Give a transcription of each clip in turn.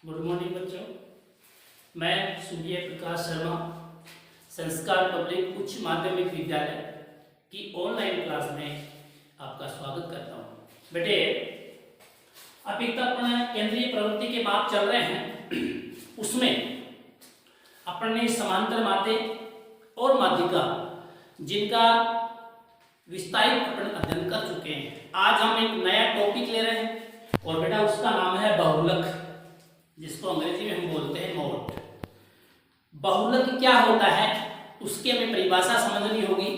Good morning बच्चों, मैं सूर्य प्रकाश शर्मा संस्कार पब्लिक उच्च माध्यमिक विद्यालय की ऑनलाइन क्लास में आपका स्वागत करता हूँ। बेटे, अभी तक अपन केंद्रीय प्रवृत्ति के बात चल रहे हैं, उसमें अपन ने समांतर माते और माध्यिका जिनका विस्तारित अपन अध्ययन कर चुके हैं। आज हम एक नया टॉपिक ले रहे हैं और बेटा उसका नाम है बहुलक, जिसको अंग्रेजी में हम बोलते हैं मोड। बहुलक क्या होता है उसकी हमें परिभाषा समझनी होगी।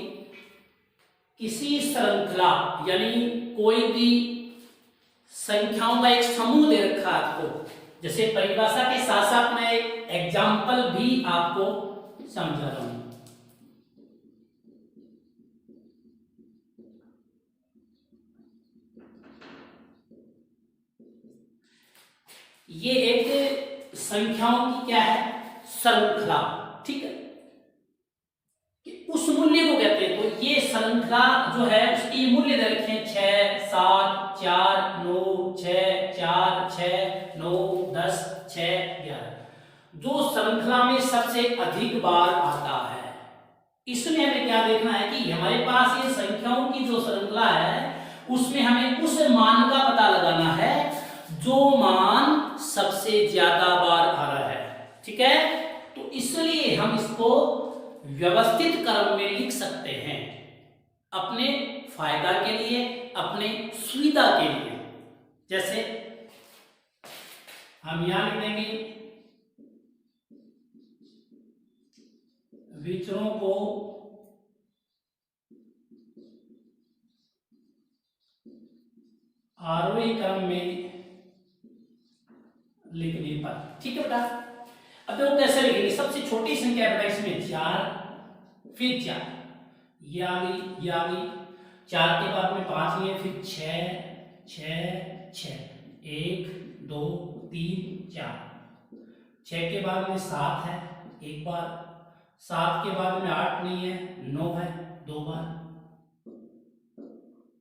किसी श्रृंखला यानी कोई भी संख्याओं का एक समूह दे रखा है आपको, जैसे परिभाषा के साथ साथ मैं एक एग्जाम्पल भी आपको समझा रहा हूं। ये एक संख्याओं की क्या है, श्रृंखला, ठीक है, कि उस मूल्य को कहते हैं। तो ये श्रृंखला जो है उसकी मूल्य दे रखे हैं 6, 7, 4, 9, 6, 4, 6, 9, 10, 6, 11, जो श्रृंखला में सबसे अधिक बार आता है। इसमें हमें क्या देखना है कि हमारे पास ये संख्याओं की जो श्रृंखला है उसमें हमें उस मान का पता लगाना है जो मान सबसे ज्यादा बार आ रहा है, ठीक है। तो इसलिए हम इसको व्यवस्थित क्रम में लिख सकते हैं, अपने फायदा के लिए, अपने सुविधा के लिए। जैसे हम यहां लिख देंगे विचरों को आरोही क्रम में लिखने पर, ठीक है बेटा। अब देखो कैसे लिखेंगे। सबसे छोटी संख्या बेटा इसमें 4, फिर 4, ये आ गई, ये आ गई। 4 के बाद में 5 लिए, फिर 6, 6, 6, 1, 2, 3, 4। 6 के बाद में 7 है, एक बार। 7 के बाद में 8 नहीं है, 9 है, 2 बार।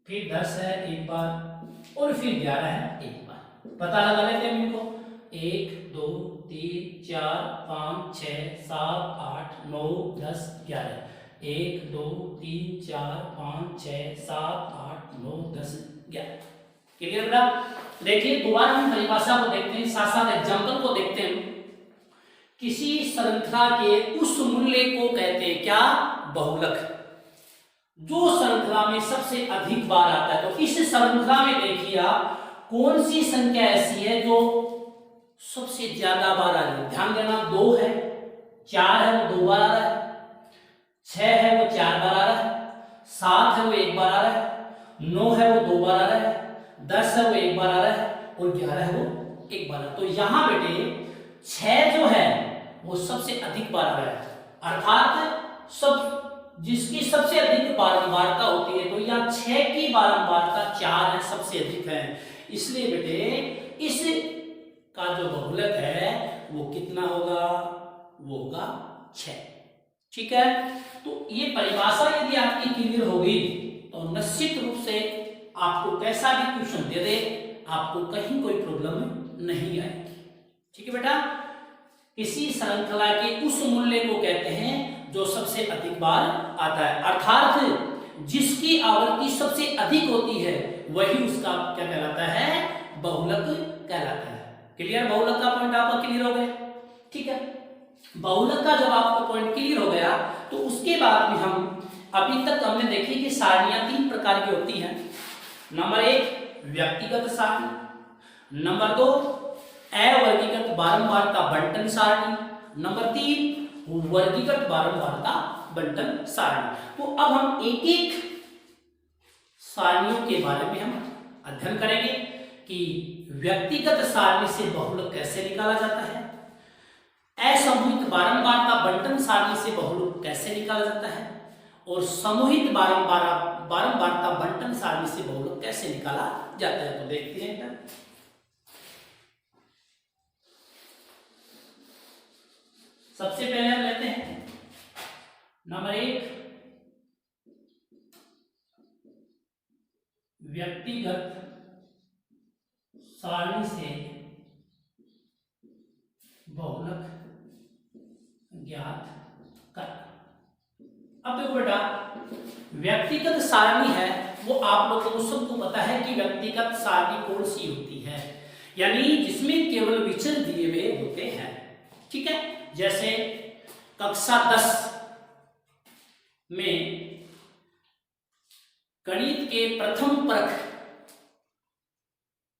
फिर 10 है, एक बार, और फिर 11 है, एक बार। पता लगा लेते हैं इनको। 1, 2, 3, 4, 5, 6, 7, 8, 9, 10, 11। 1, 2, 3, 4, 5, 6, 7, 8, 9, 10, 11। क्लियर बेटा? देखिए दोबारा हम परिभाषा को देखते हैं, साथ साथ एग्जाम्पल को देखते हैं। किसी श्रृंखला के उस मूल्य को कहते हैं क्या? बहुलक। जो श्रृंखला में सबसे अधिक बार आता है। तो इस श्रृंखला में देखिए आप कौन सी संख्या ऐसी है जो सबसे ज्यादा बार आ रही है। ध्यान देना, 2 है, 4 है वो 2 बार आ रहा है, 6 है वो 4 बार आ रहा है, 7 है वो 1 बार आ रहा है, 9 है वो 2 बार आ रहा है, 10 है वो 1 बार आ रहा है, और 11 है वो 1 बार आ रहा है। तो यहां बेटे 6 जो है वो सबसे अधिक बार आ रहा है, अर्थात सब जिसकी सबसे अधिक बारंबारता होती है। तो यहाँ 6 की बारंबारता 4 है, सबसे अधिक है। इसलिए बेटे इस का जो बहुलक है वो कितना होगा? वो होगा 6, ठीक है। तो ये परिभाषा यदि आपकी क्लियर होगी तो निश्चित रूप से आपको कैसा भी क्वेश्चन दे दे, आपको कहीं कोई प्रॉब्लम नहीं आएगी, ठीक है बेटा। किसी श्रृंखला के उस मूल्य को कहते हैं जो सबसे अधिक बार आता है, अर्थात जिसकी आवृत्ति सबसे अधिक होती है वही उसका क्या कहलाता है? बहुलक कहलाता है। क्लियर? बहुलक का पॉइंट आपका क्लियर हो गया, ठीक है। बहुलक का जब आपको पॉइंट क्लियर हो गया तो उसके बाद में हम अभी तक हमने देखी कि सारणियां 3 प्रकार की होती हैं। नंबर 1 व्यक्तिगत सारणी, नंबर 2 अवर्गीकृत बारंबारता बंटन सारणी, नंबर 3 वर्गीकृत बारंबारता बंटन सारणी। तो अब हम एक एक सारणियों के बारे में हम अध्ययन करेंगे कि व्यक्तिगत सारणी से बहुलक कैसे निकाला जाता है, असमूहित बारंबारता बंटन सारणी से बहुलक कैसे निकाला जाता है, और समूहित बारंबारता बंटन सारणी से बहुलक कैसे निकाला जाता है। तो देखते हैं। सबसे पहले हम लेते हैं नंबर 1 व्यक्तिगत सारणी से बहुलक ज्ञात कर। अब देखो बेटा, व्यक्तिगत सारणी है वो आप लोगों को सबको पता है कि व्यक्तिगत सारणी कौन सी होती है, यानी जिसमें केवल विचर दिए हुए होते हैं। ठीक है, जैसे कक्षा 10 में गणित के प्रथम परख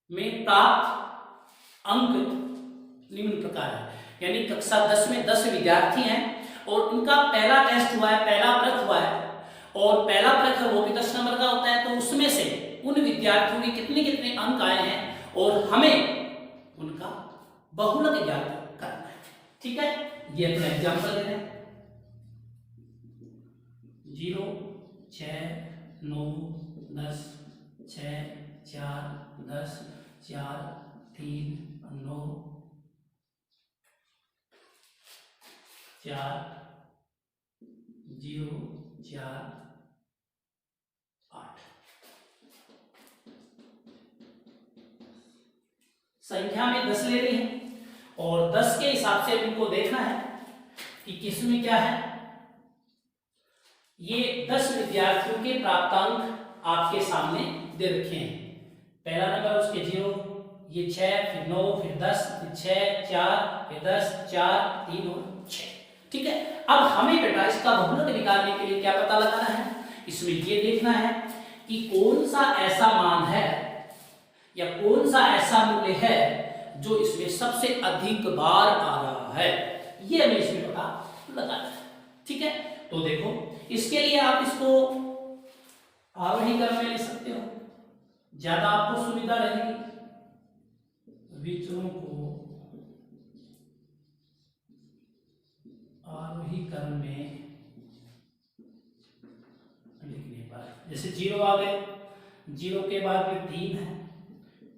में प्राप्त अंक निम्न प्रकार है, यानी कक्षा 10 में 10 विद्यार्थी हैं और उनका पहला टेस्ट हुआ है, पहला परख हुआ है, और पहला परख है वो भी 10 नंबर का होता है। तो उसमें से उन विद्यार्थियों के कितने कितने अंक आए हैं और हमें उनका बहुलक ज्ञात करना है। ठीक है, ये अपना एग्जाम्पल दे रहे हैं। 0 6 9 10 6 4 10 4 3 9 4 0 4 8। संख्या में 10 ले रही है और 10 के हिसाब से इनको देखना है कि किसमें क्या है। ये 10 विद्यार्थियों के प्राप्तांक आपके सामने दे रखे हैं। पहला नंबर उसके 0, ये 6, फिर 9, फिर 10, फिर 6 4, फिर 10 4 3 और 6। ठीक है, अब हमें बेटा इसका बहुलक निकालने के लिए क्या पता लगाना है, इसमें ये देखना है कि कौन सा ऐसा मान है या कौन सा ऐसा मूल्य है जो इसमें सबसे अधिक बार आ रहा है, ये हमें इसमें पता लगाना है। ठीक है, तो देखो इसके लिए आप इसको आरोही क्रम में ले सकते हो, ज्यादा आपको सुविधा रहेगी। विचरों को आरोही क्रम में लिखने पर, जैसे 0 आ गए, 0 के बाद में 3 है,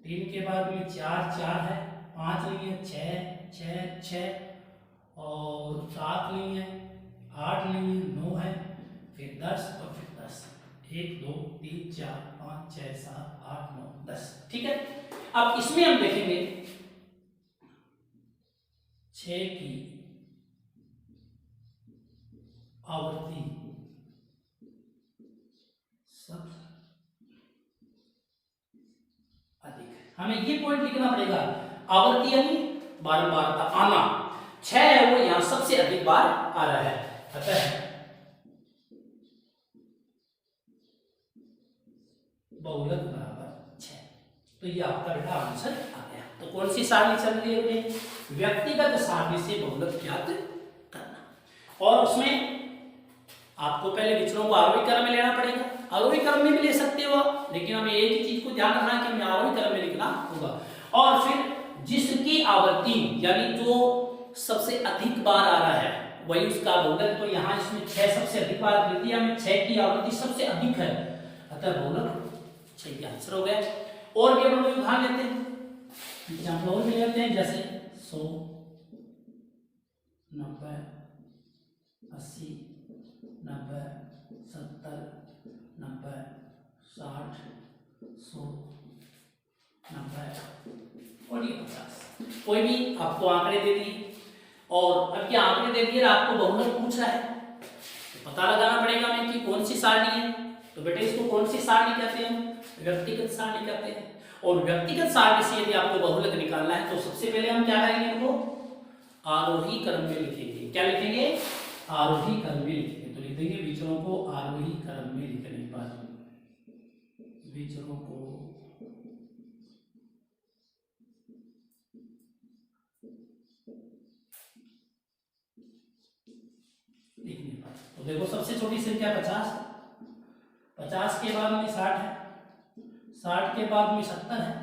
3 के बाद में 4 4 है, 5 नहीं है, 6 6 6 और 7 नहीं है, 8 नहीं है, 9 है, फिर 10 और फिर 10, 1 2 3 4 5 6 7 8 9 10। ठीक है, अब इसमें हम देखेंगे 6 की आवर्ती सबसे अधिक, हमें ये पॉइंट लिखना पड़ेगा। आवर्ती यानी बारंबारता आना, 6 है वो यहां सबसे अधिक बार आ रहा है, अतः बहुलक बराबर 6। तो ये आपका बेटा आंसर आ गया। तो कौन सी सारणी चल रही है, व्यक्तिगत सारणी से बहुलक ज्ञात करना, और उसमें आपको पहले विचरों को आरोही क्रम में लेना पड़ेगा। आरोही क्रम में भी ले सकते हो, लेकिन हमें एक ही चीज को ध्यान रखना है कि हमें आरोही क्रम में लिखना होगा। और फिर जिसकी आवर्ती यानी जो सबसे अधिक बार आ रहा है वही उसका बहुलक। तो यहाँ इसमें 6 सबसे अधिक बार मिलती है, हमें 6 की आवर्ती सबसे अधिक है, अतः बहुलक 6 आंसर हो गया। और भी हम लोग उदाहरण लेते हैं, एग्जाम्पल और भी लेते हैं, जैसे 100 90 80 90 70 90 60 100 90 और ये 50। कोई भी आपको आंकड़े दे दिए और अब ये आंकड़े दे दिए आपको बहुलक पूछ रहा है, तो पता लगाना पड़ेगा हमें कि कौन सी सारणी है। तो बेटे इसको कौन सी सारणी कहते हैं, व्यक्तिगत सारणी कहते हैं। और व्यक्तिगत सारणी से यदि आपको बहुलक निकालना है तो सबसे पहले हम क्या करेंगे, इनको आरोही क्रम में लिखेंगे। क्या लिखेंगे, आरोही क्रम में लिखेंगे। तो लिख देंगे विचरों को आरोही क्रम में लिखने पर, विचरों को लिखने पर। तो देखो सबसे छोटी संख्या 50, 50 के बाद में 60 है, 60 के बाद में 70 है,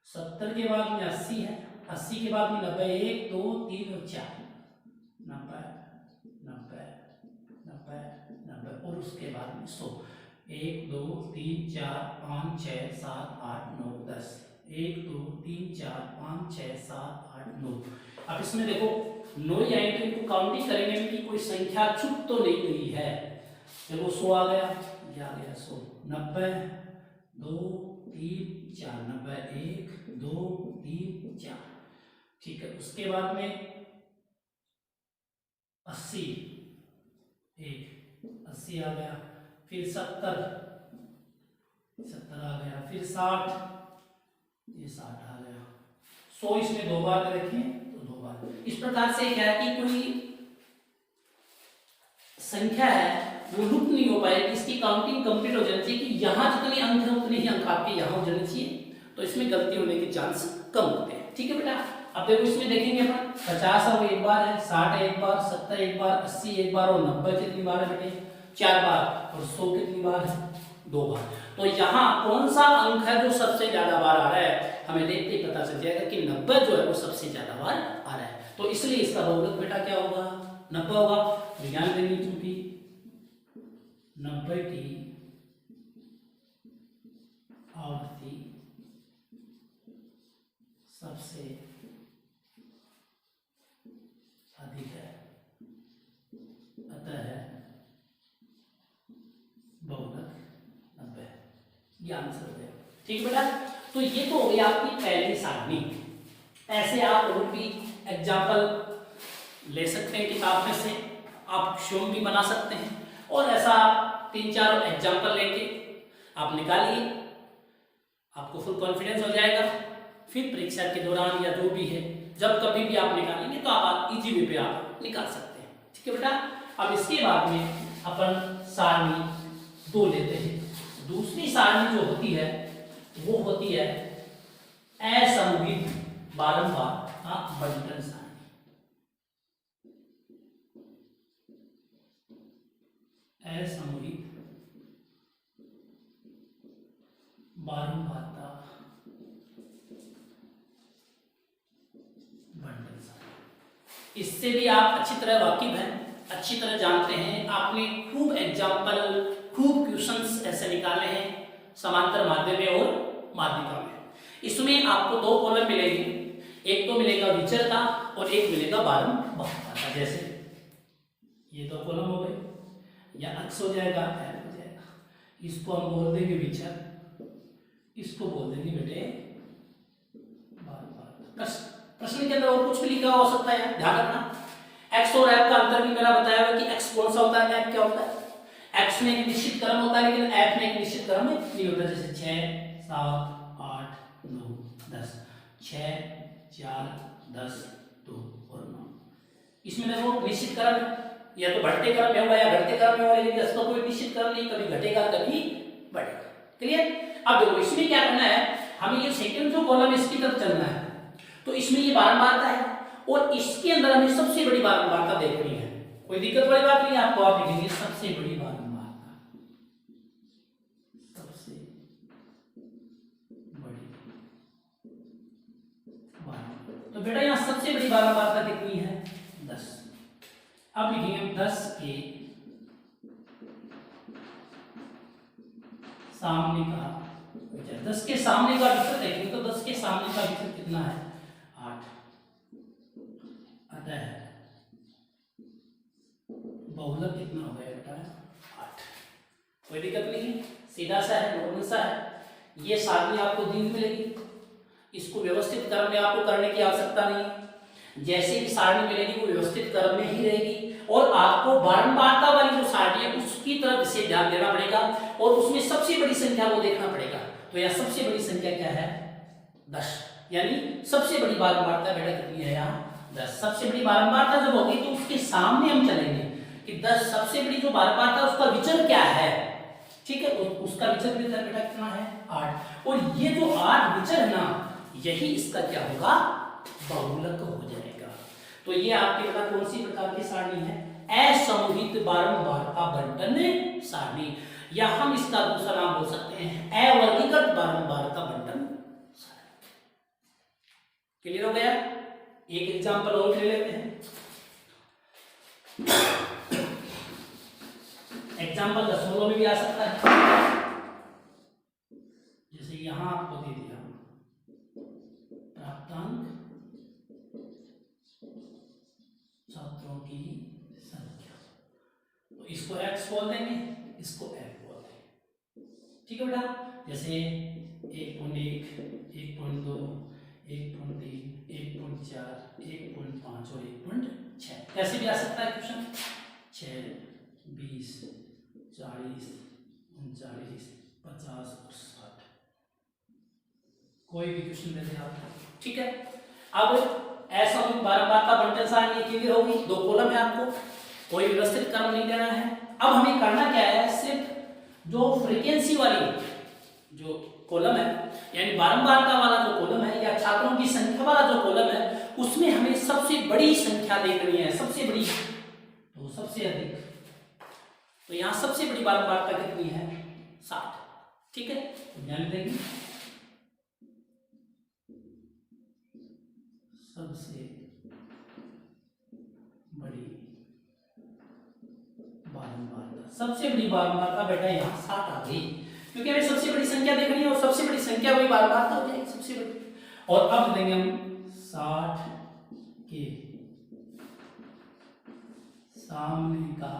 70 के बाद में 80 है, 80 के बाद में 90, 1 2 3 और 4 90 90 90 90 और उसके बाद में 100, 1 2 3 4 5 6 7 8 9 10, 1 2 3 4 5 6 7 8 9। अब इसमें देखो 9 आए तो इनको काउंटिंग करेंगे कि कोई संख्या छूट तो नहीं गई है। देखो 100 आ गया, ये आ गया 100, 90 2 3 4 90, 1 2 3 4 ठीक है, उसके बाद में 80, एक 80 आ गया, फिर 70 आ गया, फिर 60, ये 60 आ गया, 100 इसमें 2 बार रखें तो 2 बार। इस प्रकार से क्या है कि कोई संख्या है वो लुप्त नहीं हो पाएगी, इसकी काउंटिंग कंप्लीट हो जानी चाहिए कि यहाँ जितने अंक हैं उतने ही अंक आपके यहाँ हो जाने चाहिए, तो इसमें गलती होने के चांस कम होते हैं। ठीक है बेटा, अब देखो इसमें देखेंगे अपन 50 और एक बार है, 60 एक बार, 70 एक बार, 80 एक बार और 90 कितनी बार है बेटे? 4 बार, और 100 कितनी बार है? 2 बार। तो यहाँ कौन सा अंक है जो सबसे ज्यादा बार आ रहा है, हमें देखते ही पता चल जाएगा कि 90 जो है वो सबसे ज्यादा बार आ रहा है, तो इसलिए इसका बहुलक बेटा क्या होगा? 90 होगा। ध्यान देंगे क्योंकि 90 की आवृत्ति सबसे अधिक है, अतः बहुलक 90 है। ये आंसर हो गया। ठीक बेटा, तो ये तो हो गई आपकी पहली सारणी। ऐसे आप और भी एग्जाम्पल ले सकते हैं किताब में से, आप स्वयं भी बना सकते हैं, और ऐसा आप 3-4 एग्जाम्पल लेके आप निकालिए, आपको फुल कॉन्फिडेंस हो जाएगा। फिर परीक्षा के दौरान या जो भी है, जब कभी भी आप निकालेंगे तो आप इजी वे पे आप निकाल सकते हैं। ठीक है बेटा, अब इसके बाद में अपन सारणी 2 लेते हैं। दूसरी सारणी जो होती है वो होती है असमूहित बारंबार बंटन सारणी। असमूहित बारंबारता बंटन सारणी। इससे भी आप अच्छी तरह वाकिफ हैं, अच्छी तरह जानते हैं, आपने खूब एग्जाम्पल, खूब क्वेश्चंस ऐसे निकाले हैं समांतर माध्यम में और माध्यमिका में। इसमें आपको 2 कॉलम मिलेंगे, एक तो मिलेगा विचर का और एक मिलेगा बारंबारता का। जैसे ये 2 कॉलम हो गए, या अक्स हो जाएगा, एल हो जाएगा, इसको हम बोल देंगे विचर, इसको बोल देंगे बेटे बारंबारता। प्रश्न के अंदर और कुछ भी लिखा हो सकता है, ध्यान रखना। एक्स और एफ का अंतर भी मैंने बताया हुआ कि एक्स कौन सा होता है, एफ क्या होता है। एक्स में एक निश्चित क्रम होता है, लेकिन एफ में एक निश्चित क्रम नहीं होता। जैसे 6, 7, 8, 9, 10, 6, 4, 10, 2 और 9। इसमें देखो निश्चित क्रम है, या तो बढ़ते क्रम में होगा या घटते क्रम में होगा, लेकिन इसका कोई निश्चित क्रम नहीं, कभी घटेगा कभी बढ़ेगा। क्लियर? अब देखो इसमें क्या करना है, हमें ये सेकंड जो कॉलम इसकी तरफ चलना है, तो इसमें ये बारंबारता है और इसके अंदर हमें सबसे बड़ी बारंबारता देखनी है। कोई दिक्कत वाली बात नहीं है, आपको आप लिखेंगे सबसे बड़ी बारंबारता, सबसे बड़ी बारंबारता। तो बेटा यहां सबसे बड़ी बारंबारता कितनी है? 10। अब लिखेंगे 10 के सामने का विचर। 10 के सामने का विचर देखेंगे तो 10 के सामने का विचर कितना है? 8। अतः बहुलक कितना हो गया बेटा? 8। कोई दिक्कत नहीं है, सीधा सा है, नॉर्मल सा है। ये सारणी आपको दी मिलेगी, इसको व्यवस्थित क्रम में आपको करने की आवश्यकता नहीं। जैसे भी सारणी मिलेगी वो व्यवस्थित क्रम में ही रहेगी, और आपको बारंबारता वाली जो सारणी है उसकी तरफ विशेष ध्यान देना पड़ेगा, और उसमें सबसे बड़ी संख्या को देखना पड़ेगा। तो यह सबसे बड़ी संख्या क्या है? 10। यानी सबसे बड़ी बारंबारता बेटा कितनी है यहाँ? 10। सबसे बड़ी बारंबारता जब होगी तो उसके सामने हम चलेंगे कि 10 सबसे बड़ी जो बारंबारता उसका विचर क्या है। ठीक है, उसका विचर बेटा कितना है? 8। और ये जो 8 विचर है ना, यही इसका क्या होगा? बहुलक हो जाएगा। तो ये आपके बेटा कौन सी प्रकार की सारणी है? असमूहित बारंबारता बंटन सारणी, या हम इसका दूसरा नाम बोल सकते हैं अवर्गीकृत बारंबारता बंटन सारणी। क्लियर हो गया? एक एग्जांपल और ले लेते हैं। एग्जांपल 10 में भी आ सकता है। जैसे यहां आपको दे दिया प्राप्तांक छात्रों की संख्या, तो इसको x बोल देंगे, इसको f बोल देंगे। ठीक है बेटा, जैसे 1.1, 1.2, 1.3, 1.4, 1.4, 1.5 और 1.6 कैसे भी आ सकता है क्वेश्चन। 6, 20, 40, 39, 50 और 60 कोई भी क्वेश्चन दे दे आप। ठीक है, अब ऐसा बारंबार का बंटन सारणी क्लियर होगी। 2 कॉलम है, आपको कोई व्यवस्थित क्रम नहीं देना है। अब हमें करना क्या है, सिर्फ जो फ्रीक्वेंसी वाली जो कॉलम है यानी बारंबारता वाला जो कॉलम है या छात्रों की संख्या वाला जो कॉलम है उसमें हमें सबसे बड़ी संख्या देखनी है, सबसे बड़ी तो सबसे अधिक। तो यहाँ सबसे बड़ी बारंबारता कितनी है, 60। ठीक है, ध्यान देंगे सबसे बड़ी बारंबारता, सबसे बड़ी बारंबारता बेटा यहाँ 60 आ गई, क्योंकि हमें सबसे बड़ी संख्या देखनी है और सबसे बड़ी संख्या वही बारंबारता हो जाएगी सबसे बड़ी। और अब देंगे हम 60 के सामने का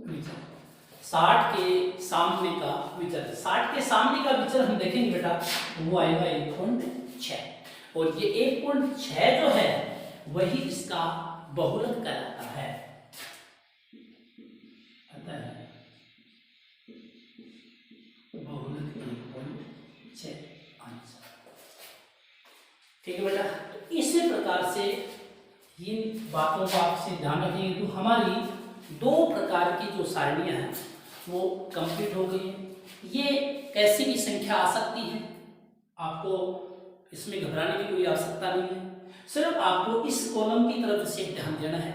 विचर, 60 के सामने का विचर, 60 के सामने का विचर हम देखेंगे बेटा वो आएगा 1.6 और ये 1.6 जो है वही इसका बहुलक कहलाता है। अतः बहुलक 1.6 आंसर। ठीक है बेटा, तो इसी प्रकार से इन बातों को आपसे ध्यान रखेंगे। तो हमारी 2 प्रकार की जो सारणियां हैं वो कंप्लीट हो गई हैं। ये कैसी भी संख्या आ सकती है, आपको इसमें घबराने की कोई आवश्यकता नहीं है। सिर्फ आपको इस कॉलम की तरफ से ध्यान देना है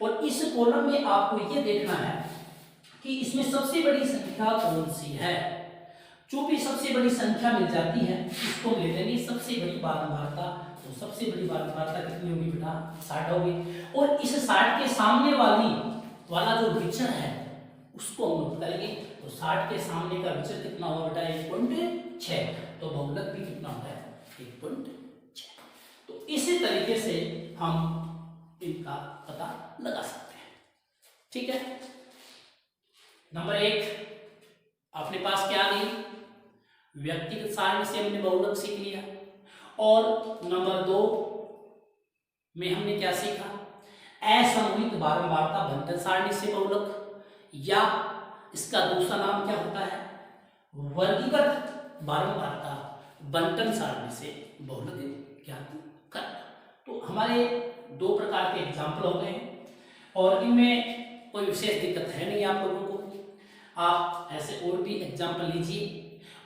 और इस कॉलम में आपको ये देखना है कि इसमें सबसे बड़ी संख्या कौन सी है। जो भी सबसे बड़ी संख्या मिल जाती है इसको ले लेंगे सबसे बड़ी बारंबारता। तो सबसे बड़ी बारंबारता कितनी होगी बेटा, 60 होगी। और इस 60 के सामने वाला जो विचर है उसको हम नोट करेंगे। तो 60 के सामने का विचर कितना होगा बेटा, 1.6। तो बहुलक भी कितना होता है, 1.6। तो इसी तरीके से हम इनका पता लगा सकते हैं। ठीक है, नंबर 1 अपने पास क्या आ गई, व्यक्तिगत सारणी से हमने बहुलक सीख लिया। और नंबर 2 में हमने क्या सीखा, असमूहित बारंबारता बंटन सारणी से बहुलक, या इसका दूसरा नाम क्या होता है, वर्गीकृत बारंबारता बंटन सारणी से बहुलक ज्ञात करना। तो हमारे 2 प्रकार के एग्जाम्पल हो गए और इनमें कोई विशेष दिक्कत है नहीं आप लोगों को। आप ऐसे और भी एग्जाम्पल लीजिए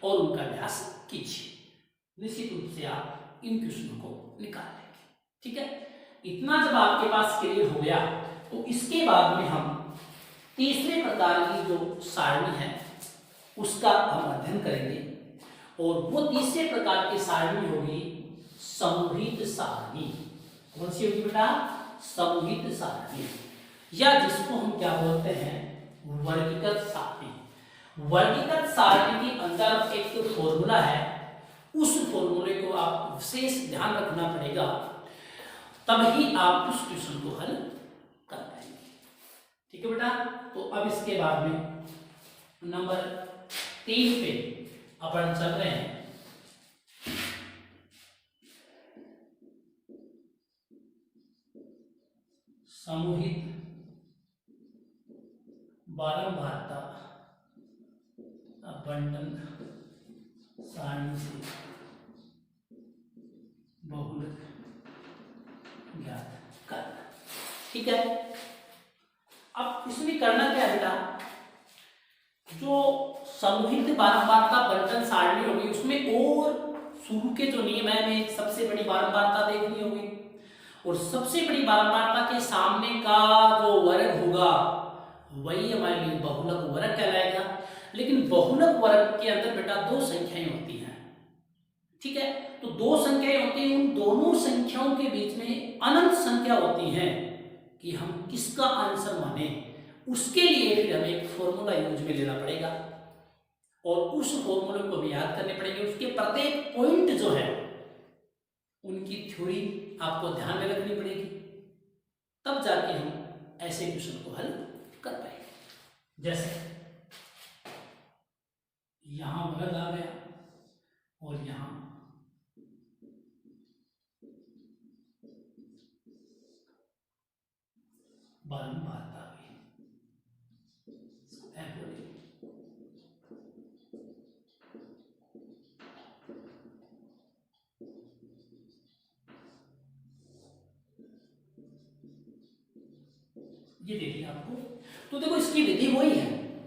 और उनका अभ्यास कीजिए, निश्चित रूप से आप इन क्वेश्चनों को निकाल लेंगे। ठीक है, इतना जब आपके पास क्लियर हो गया तो इसके बाद में हम तीसरे प्रकार की जो सारणी है उसका हम अध्ययन करेंगे और वो तीसरे प्रकार की सारणी होगी समूहित सारणी। कौन सी होगी बेटा, समूहित सारणी, या जिसको हम क्या बोलते हैं, वर्गीकृत सारणी। वर्गीकृत सारणी के अंदर एक फॉर्मूला है, उस फॉर्मूले को आप विशेष ध्यान रखना पड़ेगा, तभी आप उस क्वेश्चन को हल कर पाएंगे। ठीक है बेटा, तो अब इसके बाद में नंबर 3 पे अपन चल रहे हैं। समूहित बारंबारता बंटन सारणी से बहुलक ज्ञात करना। ठीक है, अब इसमें करना क्या है बेटा, जो समूहित बारंबारता बंटन सारणी होगी उसमें और शुरू के जो नियम है, हमें सबसे बड़ी बारंबारता देखनी होगी और सबसे बड़ी बारंबारता के सामने का जो वर्ग होगा वही हमारे लिए बहुलक वर्ग कहलाएगा। लेकिन बहुलक वर्ग के अंदर बेटा 2 संख्याएं होती हैं। ठीक है, तो 2 संख्याएं होती हैं, उन दोनों संख्याओं के बीच में अनंत संख्या होती है कि हम किसका आंसर माने, उसके लिए फिर हमें एक फॉर्मूला यूज में लेना पड़ेगा और उस फॉर्मूले को भी याद करने पड़ेंगे। उसके प्रत्येक पॉइंट जो है उनकी थ्योरी आपको ध्यान में रखनी पड़ेगी, तब जाके हम ऐसे क्वेश्चन को हल कर पाएंगे। जैसे यहां वर्ग आ गया और यहां बारंबारता हुई। एफ बोलिए। ये दे दी आपको। तो देखो इसकी विधि वही है,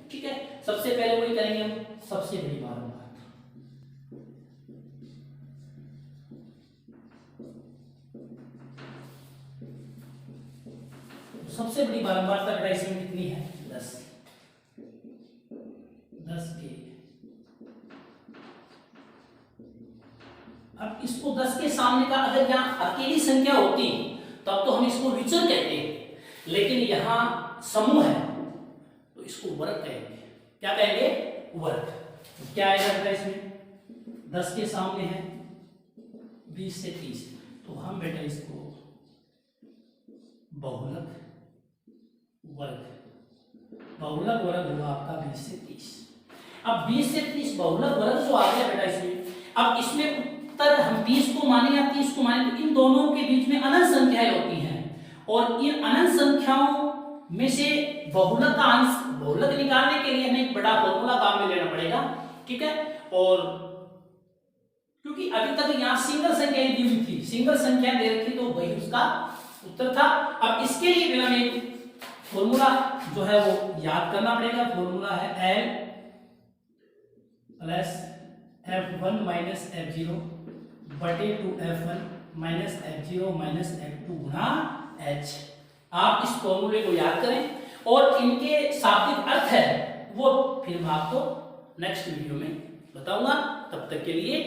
ठीक है। सबसे पहले वही करेंगे हम, सबसे बड़ी बारंबारता। सबसे बड़ी बारंबारता बेटा इसमें कितनी है? 10। 10 के। अब इसको 10 के सामने का अगर यहाँ अकेली संख्या होती तब तो हम इसको विचर कहते, लेकिन यहाँ समूह है तो इसको वर्ग कहेंगे। क्या कहेंगे? वर्ग। तो क्या आएगा बेटा इसमें? 10 के सामने है 20 से 30, तो हम बेटा इसको बहुलक वर्ग। बहुलक वर्ग हुआ आपका 20 से 30। अब 20 से 30 बहुलक वर्ग जो आ गया बेटा इसमें, अब इसमें उत्तर हम 20 को माने या 30 को माने, तो इन दोनों के बीच में अनंत संख्याएं होती हैं और इन अनंत संख्याओं में से बहुलक का अंश, बहुलक निकालने के लिए हमें एक बड़ा फॉर्मूला काम में लेना पड़ेगा, ठीक है। और क्योंकि अभी तक यहाँ सिंगल संख्या दी हुई थी, सिंगल संख्या दे रखी, तो वही उसका उत्तर था। अब इसके लिए भी हमें एक फॉर्मूला जो है वो याद करना पड़ेगा। फॉर्मूला है L plus F1 minus F0 बटे 2F1 minus F0 minus F2 गुणा H। आप इस फॉर्मूले को याद करें और इनके शाब्दिक अर्थ है वो फिर मैं आपको नेक्स्ट वीडियो में बताऊंगा। तब तक के लिए